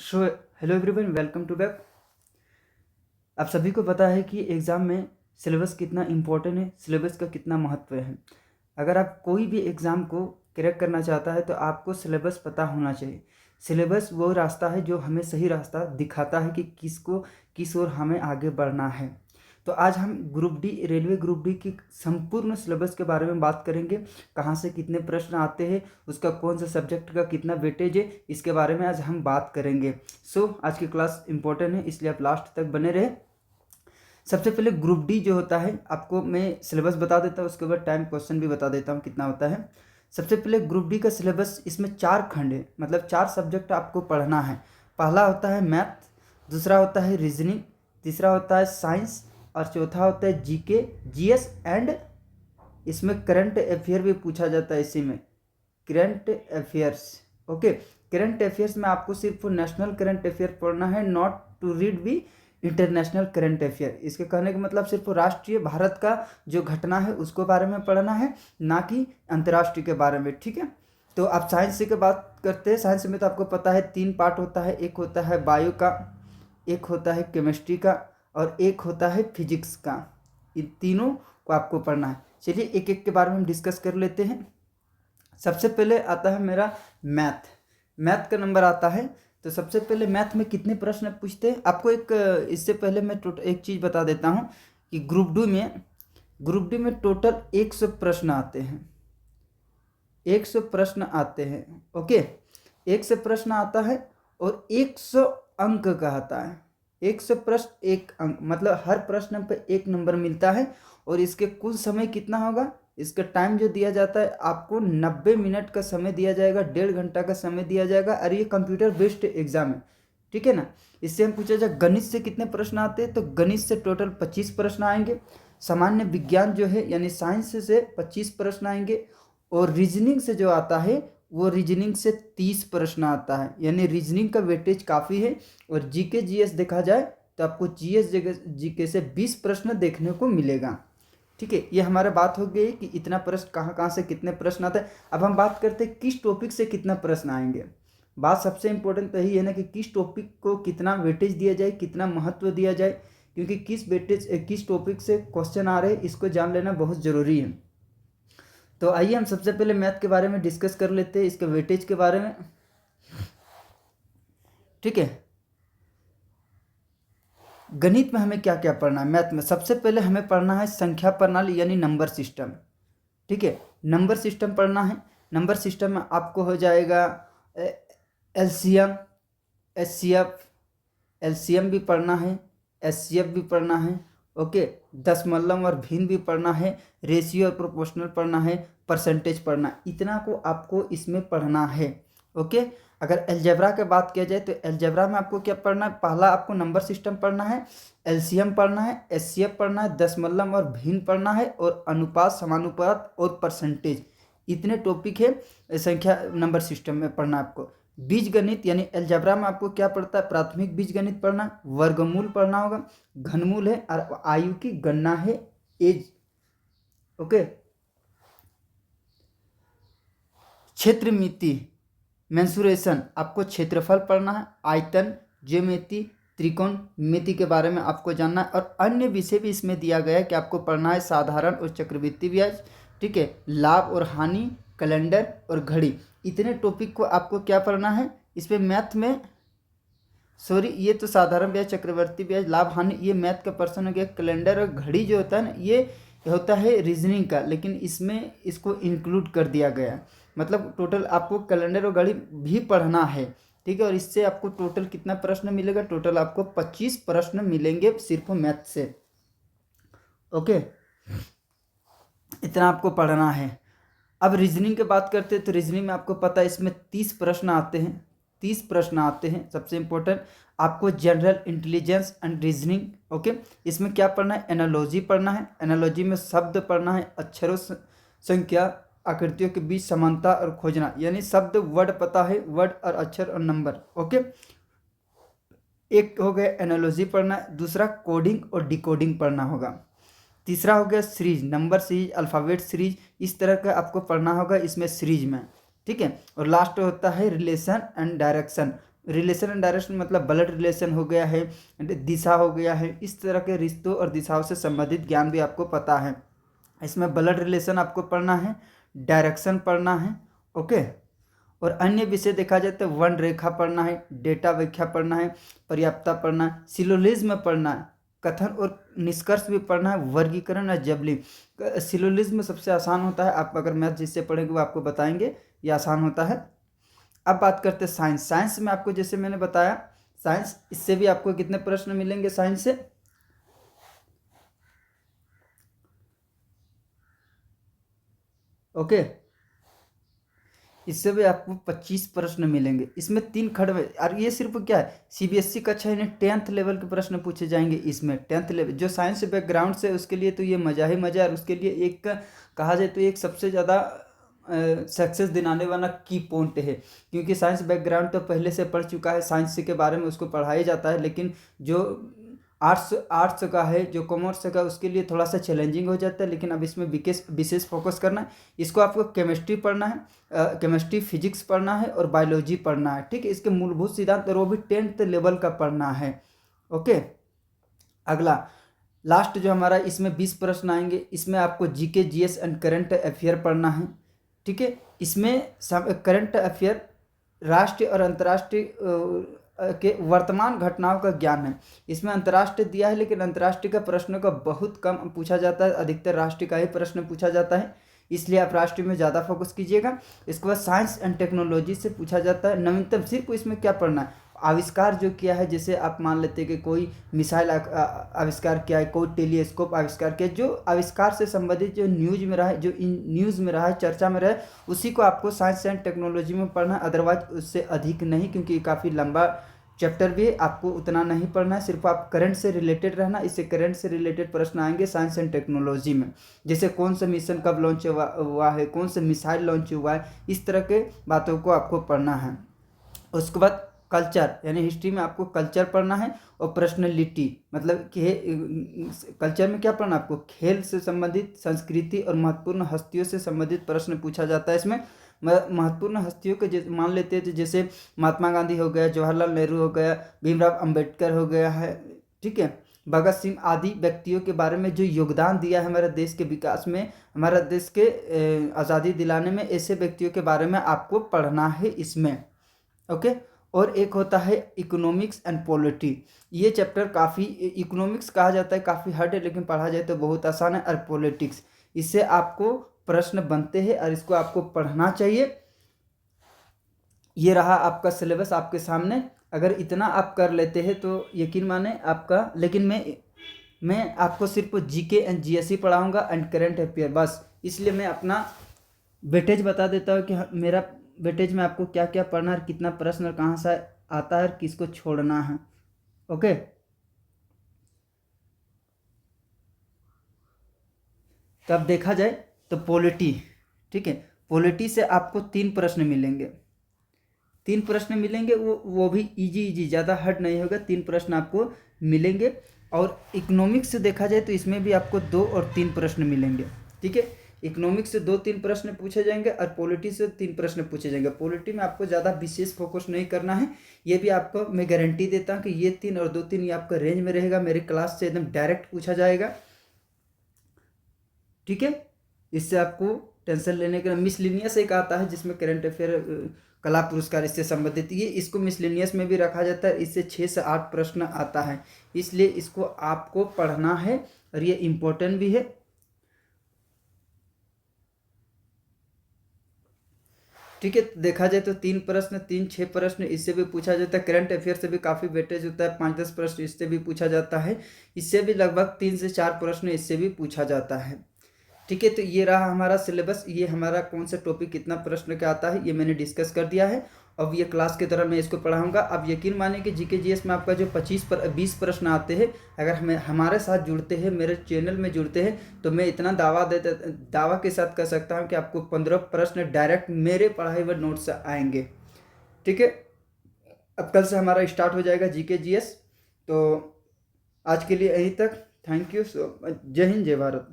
So hello everyone, welcome to back. आप सभी को पता है कि एग्ज़ाम में सिलेबस कितना इम्पोर्टेंट है, सिलेबस का कितना महत्व है। अगर आप कोई भी एग्ज़ाम को क्रैक करना चाहता है तो आपको सिलेबस पता होना चाहिए। सिलेबस वो रास्ता है जो हमें सही रास्ता दिखाता है कि किस ओर हमें आगे बढ़ना है। तो आज हम group D, railway group D की संपूर्ण सिलेबस के बारे में बात करेंगे। कहाँ से कितने प्रश्न आते हैं, उसका कौन सा सब्जेक्ट का कितना वेटेज है, इसके बारे में आज हम बात करेंगे। आज की क्लास इंपॉर्टेंट है, इसलिए आप लास्ट तक बने रहे। सबसे पहले ग्रुप डी जो होता है, आपको मैं सिलेबस बता देता हूँ, उसके बाद टाइम क्वेश्चन भी बता देता हूँ कितना होता है। सबसे पहले ग्रुप डी का सिलेबस, इसमें 4 खंड है, मतलब 4 सब्जेक्ट आपको पढ़ना है। पहला होता है मैथ, दूसरा होता है रीजनिंग, तीसरा होता है साइंस और चौथा होता है जीके, जीएस एंड इसमें करंट अफेयर भी पूछा जाता है। इसी में current affairs. Okay, current affairs में आपको सिर्फ नेशनल करंट अफेयर पढ़ना है, नॉट टू रीड भी इंटरनेशनल करंट अफेयर। इसके कहने का मतलब सिर्फ राष्ट्रीय भारत का जो घटना है उसको बारे में पढ़ना है, ना कि अंतर्राष्ट्रीय के बारे में। ठीक है, तो आप साइंस की बात करते हैं। साइंस में तो आपको पता है 3 पार्ट होता है, एक होता है बायो का, एक होता है केमिस्ट्री का और एक होता है फिजिक्स का। इन तीनों को आपको पढ़ना है। चलिए एक एक के बारे में हम डिस्कस कर लेते हैं। सबसे पहले आता है मेरा मैथ। मैथ का नंबर आता है, तो सबसे पहले मैथ में कितने प्रश्न पूछते हैं आपको। इससे पहले मैं एक चीज़ बता देता हूँ कि ग्रुप डी में टोटल 100 प्रश्न आते हैं। 100 प्रश्न आते हैं। ओके, 100 प्रश्न आता है और 100 अंक का आता है। 100 प्रश्न 1 अंक, मतलब हर प्रश्न पे 1 नंबर मिलता है। और इसके कुल समय कितना होगा, इसका टाइम जो दिया जाता है आपको 90 मिनट का समय दिया जाएगा, 1.5 घंटा का समय दिया जाएगा। और ये कंप्यूटर बेस्ड एग्जाम है, ठीक है ना। इससे हम पूछा जाए गणित से कितने प्रश्न आते हैं, तो गणित से टोटल 25 प्रश्न आएंगे। सामान्य विज्ञान जो है यानी साइंस से 25 प्रश्न आएंगे। और रीजनिंग से जो आता है वो रीजनिंग से 30 प्रश्न आता है, यानी रीजनिंग का वेटेज काफ़ी है। और जीके जीएस देखा जाए तो आपको जीके से 20 प्रश्न देखने को मिलेगा। ठीक है, ये हमारा बात हो गई कि इतना प्रश्न कहाँ कहाँ से कितने प्रश्न आते हैं। अब हम बात करते हैं किस टॉपिक से कितना प्रश्न आएंगे। बात सबसे इंपॉर्टेंट तो यही है ना कि किस टॉपिक को कितना वेटेज दिया जाए, कितना महत्व दिया जाए, क्योंकि किस टॉपिक से क्वेश्चन आ रहे हैं इसको जान लेना बहुत ज़रूरी है। तो आइए हम सबसे पहले मैथ के बारे में डिस्कस कर लेते हैं, इसके वेटेज के बारे में। ठीक है, गणित में हमें क्या क्या पढ़ना है। मैथ में सबसे पहले हमें पढ़ना है संख्या प्रणाली यानी नंबर सिस्टम। ठीक है, नंबर सिस्टम पढ़ना है। नंबर सिस्टम में आपको हो जाएगा एलसीएम, एचसीएफ, एलसीएम भी पढ़ना है, एचसीएफ भी पढ़ना है। ओके, दशमलव और भिन्न भी पढ़ना है, रेशियो और प्रोपोर्शनल पढ़ना है, परसेंटेज पढ़ना, इतना को आपको इसमें पढ़ना है। ओके, अगर एलजेब्रा की बात किया जाए तो एलजेब्रा में आपको क्या पढ़ना है, पहला आपको नंबर सिस्टम पढ़ना है, एलसीएम पढ़ना है, एचसीएफ पढ़ना है, दशमलव और भिन्न पढ़ना है, और अनुपात, समानुपात और परसेंटेज, इतने टॉपिक है संख्या नंबर सिस्टम में पढ़ना आपको। बीज गणित यानी एलजेब्रा में आपको क्या पढ़ता है, प्राथमिक बीज गणित पढ़ना, वर्गमूल पढ़ना होगा, घनमूल है और आयु की गणना है, एज। ओके, क्षेत्रमिति मेंसुरेशन, आपको क्षेत्रफल पढ़ना है, आयतन, ज्योमेट्री, त्रिकोण मिति के बारे में आपको जानना है। और अन्य विषय भी इसमें दिया गया है कि आपको पढ़ना है, साधारण और चक्रवृद्धि ब्याज। ठीक है, लाभ और हानि, कैलेंडर और घड़ी, इतने टॉपिक को आपको क्या पढ़ना है इसमें मैथ में। सॉरी, ये तो साधारण ब्याज, चक्रवर्ती ब्याज, लाभ हानि, ये मैथ का पर्सन हो गया। कैलेंडर और घड़ी जो होता है ना, ये होता है रीजनिंग का, लेकिन इसमें इसको इंक्लूड कर दिया गया है। मतलब टोटल आपको कैलेंडर और घड़ी भी पढ़ना है। ठीक है, और इससे आपको टोटल कितना प्रश्न मिलेगा, टोटल आपको 25 प्रश्न मिलेंगे सिर्फ मैथ से। ओके, इतना आपको पढ़ना है। अब रीजनिंग की बात करते हैं तो रीजनिंग में आपको पता है इसमें 30 प्रश्न आते हैं। 30 प्रश्न आते हैं। सबसे इंपॉर्टेंट आपको general intelligence and reasoning. Okay, इसमें क्या पढ़ना है, एनालॉजी पढ़ना है। एनालॉजी में शब्द पढ़ना है, अक्षरों, संख्या, आकृतियों के बीच समानता और खोजना, यानी शब्द, वर्ड पता है, वर्ड और अक्षर और नंबर। ओके, एक हो गया एनालॉजी पढ़ना है, दूसरा कोडिंग और डिकोडिंग पढ़ना होगा, तीसरा हो गया series, number series, alphabet series, इस तरह का आपको पढ़ना होगा इसमें सीरीज में। ठीक है, और लास्ट होता है relation and direction, relation and direction मतलब ब्लड रिलेशन हो गया है, दिशा हो गया है, इस तरह के रिश्तों और दिशाओं से संबंधित ज्ञान भी आपको पता है। इसमें ब्लड रिलेशन आपको पढ़ना है, डायरेक्शन पढ़ना है, ओके। और अन्य विषय देखा जाए तो वर्ण रेखा पढ़ना है, डेटा व्याख्या पढ़ना है, पर्याप्तता पढ़ना है, सिलोलिज्म पढ़ना है, कथन और निष्कर्ष भी पढ़ना है, वर्गीकरण और जबलिंग। सिलोलिज्म सबसे आसान होता है, आप अगर मैथ जिससे पढ़ेंगे वो आपको बताएंगे, ये आसान होता है। अब बात करते हैं साइंस। साइंस में आपको जैसे मैंने बताया, साइंस इससे भी आपको कितने प्रश्न मिलेंगे साइंस से, ओके। इससे भी आपको 25 प्रश्न मिलेंगे। इसमें 3 खंड में, और ये सिर्फ क्या है, सीबीएसई कक्षा यानी 10th लेवल के प्रश्न पूछे जाएंगे इसमें। 10th लेवल जो साइंस बैकग्राउंड से उसके लिए तो ये मजा ही मजा है, और उसके लिए एक कहा जाए तो एक सबसे ज़्यादा सक्सेस दिलाने वाला की पॉइंट है, क्योंकि साइंस बैकग्राउंड तो पहले से पढ़ चुका है, साइंस के बारे में उसको पढ़ाया जाता है। लेकिन जो आर्ट्स आर्ट्स का है, जो कॉमर्स का, उसके लिए थोड़ा सा चैलेंजिंग हो जाता है। लेकिन अब इसमें विशेष फोकस करना है। इसको आपको केमिस्ट्री पढ़ना है, केमिस्ट्री फिजिक्स पढ़ना है और बायोलॉजी पढ़ना है, ठीक है। इसके मूलभूत सिद्धांत और वो भी 10th लेवल का पढ़ना है, ओके। अगला लास्ट जो हमारा, इसमें 20 प्रश्न आएंगे। इसमें आपको GK GS and current affair पढ़ना है, ठीक है। इसमें करंट अफेयर राष्ट्रीय और अंतर्राष्ट्रीय के वर्तमान घटनाओं का ज्ञान है। इसमें अंतर्राष्ट्रीय दिया है, लेकिन अंतर्राष्ट्रीय का प्रश्नों का बहुत कम पूछा जाता है, अधिकतर राष्ट्रीय का ही प्रश्न पूछा जाता है, इसलिए आप राष्ट्रीय में ज़्यादा फोकस कीजिएगा। इसके बाद साइंस एंड टेक्नोलॉजी से पूछा जाता है। नवीनतम सिर्फ इसमें क्या पढ़ना है, आविष्कार जो किया है, जैसे आप मान लेते हैं कि कोई मिसाइल आविष्कार किया है, कोई टेलीस्कोप आविष्कार किया है, जो आविष्कार से संबंधित जो न्यूज में रहा है, जो इन न्यूज़ में रहा है, चर्चा में रहा है, उसी को आपको साइंस एंड टेक्नोलॉजी में पढ़ना है। अदरवाइज उससे अधिक नहीं, क्योंकि काफ़ी लंबा चैप्टर भी है, आपको उतना नहीं पढ़ना है। सिर्फ आप करंट से रिलेटेड रहना, इससे करंट से रिलेटेड प्रश्न आएंगे साइंस एंड टेक्नोलॉजी में। जैसे कौन सा मिशन कब लॉन्च हुआ है, कौन सा मिसाइल लॉन्च हुआ है, इस तरह के बातों को आपको पढ़ना है। उसके बाद कल्चर यानी हिस्ट्री में आपको कल्चर पढ़ना है, और पर्सनैलिटी मतलब कि कल्चर में क्या पढ़ना, आपको खेल से संबंधित, संस्कृति और महत्वपूर्ण हस्तियों से संबंधित प्रश्न पूछा जाता है। इसमें महत्वपूर्ण हस्तियों के मान लेते हैं, जैसे महात्मा गांधी हो गया, जवाहरलाल नेहरू हो गया, भीमराव अंबेडकर हो गया है, ठीक है, भगत सिंह आदि व्यक्तियों के बारे में जो योगदान दिया है हमारे देश के विकास में, हमारे देश के आज़ादी दिलाने में, ऐसे व्यक्तियों के बारे में आपको पढ़ना है इसमें, ओके। और एक होता है इकोनॉमिक्स एंड पॉलिटी। ये चैप्टर काफ़ी, इकोनॉमिक्स कहा जाता है काफ़ी हार्ड है, लेकिन पढ़ा जाए तो बहुत आसान है। और पॉलिटिक्स, इससे आपको प्रश्न बनते हैं और इसको आपको पढ़ना चाहिए। ये रहा आपका सिलेबस आपके सामने। अगर इतना आप कर लेते हैं तो यकीन माने आपका, लेकिन मैं आपको सिर्फ जीके एंड जीएसई पढ़ाऊंगा एंड करंट अफेयर बस, इसलिए मैं अपना वेटेज बता देता हूँ कि मेरा वेटेज में आपको क्या क्या पढ़ना है, कितना प्रश्न और कहाँ से आता है और किसको छोड़ना है, ओके। तो अब देखा जाए तो पॉलिटी, ठीक है, पॉलिटी से आपको 3 प्रश्न मिलेंगे। 3 प्रश्न मिलेंगे, वो भी इजी, ज़्यादा हार्ड नहीं होगा। 3 प्रश्न आपको मिलेंगे। और इकोनॉमिक्स से देखा जाए तो इसमें भी आपको 2 और 3 प्रश्न मिलेंगे, ठीक है। इकोनॉमिक्स से 2-3 प्रश्न पूछे जाएंगे और पॉलिटी से 3 प्रश्न पूछे जाएंगे। पॉलिटी में आपको ज़्यादा विशेष फोकस नहीं करना है, ये भी आपको मैं गारंटी देता हूँ कि ये 3 और 2-3 ये आपका रेंज में रहेगा, मेरी क्लास से एकदम डायरेक्ट पूछा जाएगा, ठीक है। इससे आपको टेंशन लेने का, मिसलिनियस एक आता है जिसमें करंट अफेयर कला पुरस्कार इससे संबंधित, ये इसको मिसलिनियस में भी रखा जाता है। इससे 6 से 8 प्रश्न आता है, इसलिए इसको आपको पढ़ना है और ये इम्पोर्टेंट भी है, ठीक है। देखा जाए तो 3 प्रश्न, 3-6 प्रश्न इससे भी पूछा जाता है। करंट अफेयर से भी काफ़ी वेटेज होता है, 5-10 प्रश्न इससे भी पूछा जाता है। इससे भी लगभग 3 से 4 प्रश्न इससे भी पूछा जाता है, ठीक है। तो ये रहा हमारा सिलेबस, ये हमारा कौन सा टॉपिक कितना प्रश्न का आता है ये मैंने डिस्कस कर दिया है। अब ये क्लास के दौरान मैं इसको पढ़ाऊंगा। अब यकीन माने कि जीके जीएस में आपका जो 20 प्रश्न आते हैं, अगर हमारे साथ जुड़ते हैं, मेरे चैनल में जुड़ते हैं, तो मैं इतना दावा के साथ कह सकता हूँ कि आपको 15 प्रश्न डायरेक्ट मेरे पढ़ाए हुए नोट से आएंगे, ठीक है। अब कल से हमारा स्टार्ट हो जाएगा जीके जीएस। तो आज के लिए यहीं तक, थैंक यू। जय हिंद, जय भारत।